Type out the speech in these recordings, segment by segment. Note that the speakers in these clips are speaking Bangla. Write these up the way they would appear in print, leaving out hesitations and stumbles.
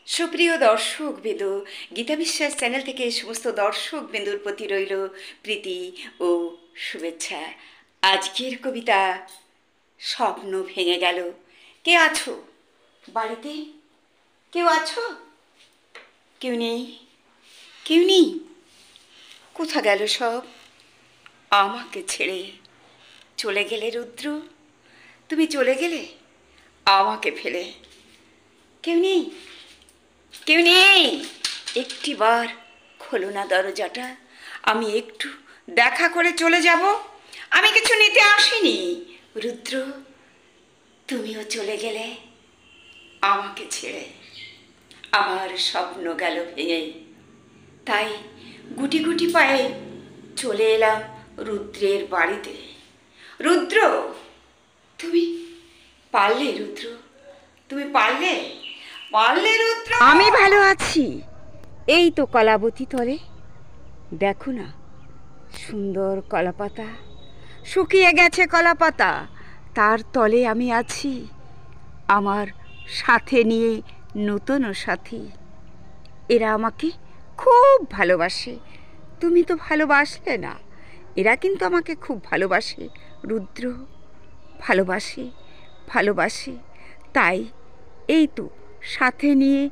সুপ্রিয় দর্শক বিন্দু, গীতা বিশ্বাস চ্যানেল থেকে সমস্ত দর্শক বিন্দুর প্রতি রইল প্রীতি ও শুভেচ্ছা। আজকের কবিতা স্বপ্ন ভেঙে গেল। কে আছো বাড়িতে? কেউ আছো? কেউ নেই? কেউ নেই? কোথা গেল সব? আমাকে ছেড়ে চলে গেলে রুদ্র, তুমি চলে গেলে আমাকে ফেলে। কেউ নেই? কেউ নেই? একটিবার খোলো না দরজাটা, আমি একটু দেখা করে চলে যাব। আমি কিছু নিতে আসিনি রুদ্র, তুমিও চলে গেলে আমাকে ছেড়ে। আমার স্বপ্ন গেল ভেঙে, তাই গুটি গুটি পায়ে চলে এলাম রুদ্রের বাড়িতে। রুদ্র, তুমি পারলে রুদ্র, তুমি পারলে? পারলে রুদ্র? আমি ভালো আছি, এই তো কলাবতী তলে। দেখো না, সুন্দর কলাপাতা, শুকিয়ে গেছে কলাপাতা, তার তলে আমি আছি আমার সাথে নিয়ে নতুন সাথী। এরা আমাকে খুব ভালোবাসে, তুমি তো ভালোবাসলে না। এরা কিন্তু আমাকে খুব ভালোবাসে রুদ্র, ভালোবাসে ভালোবাসে, তাই এই তো সাথে নিয়ে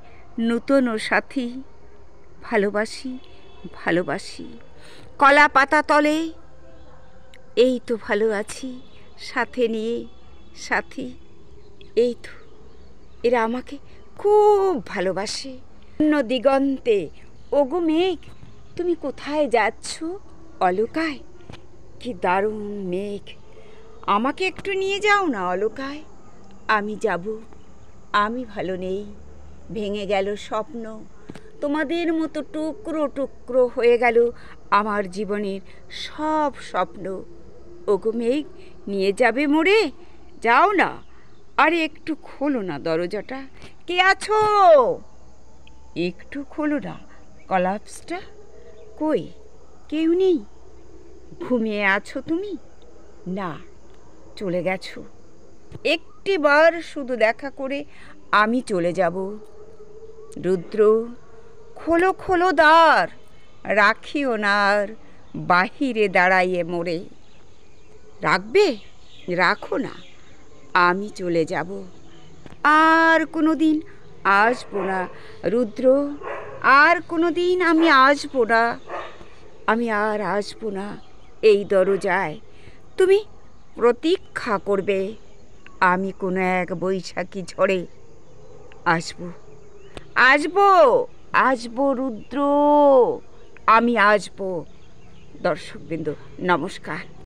নতুন সাথী। ভালোবাসি ভালোবাসি, কলা পাতা তলে এই তো ভালো আছি সাথে নিয়ে সাথী। এই তো এরা আমাকে খুব ভালোবাসে। অন্য দিগন্তে ওগো মেঘ, তুমি কোথায় যাচ্ছ অলকায়? কি দারুণ মেঘ, আমাকে একটু নিয়ে যাও না অলকায়। আমি যাব, আমি ভালো নেই, ভেঙে গেল স্বপ্ন, তোমাদের মতো টুকরো টুকরো হয়ে গেল আমার জীবনের সব স্বপ্ন। ওগো মেঘ, নিয়ে যাবে মোরে, যাও না, আরে একটু খোলো না দরজাটা। কে আছো? একটু খোলো না কলাপসটা। কই কেউ নেই? ঘুমিয়ে আছো তুমি? না, চলে গেছো। একটিবার শুধু দেখা করে আমি চলে যাব। রুদ্র, খোলো খোলো দ্বার, রাখিও না আর বাহিরে দাঁড়াইয়ে মোরে। রাখবে? রাখো না, আমি চলে যাব। আর কোনো দিন আসবো না রুদ্র, আর কোনো দিন আমি আসবো না। আমি আর আসবো না এই দরজায়। তুমি প্রতীক্ষা করবে, আমি কোনো এক বৈশাখী ঝড়ে আসবো, আসবো, আসবো রুদ্র, আমি আসবো। দর্শকবৃন্দ, নমস্কার।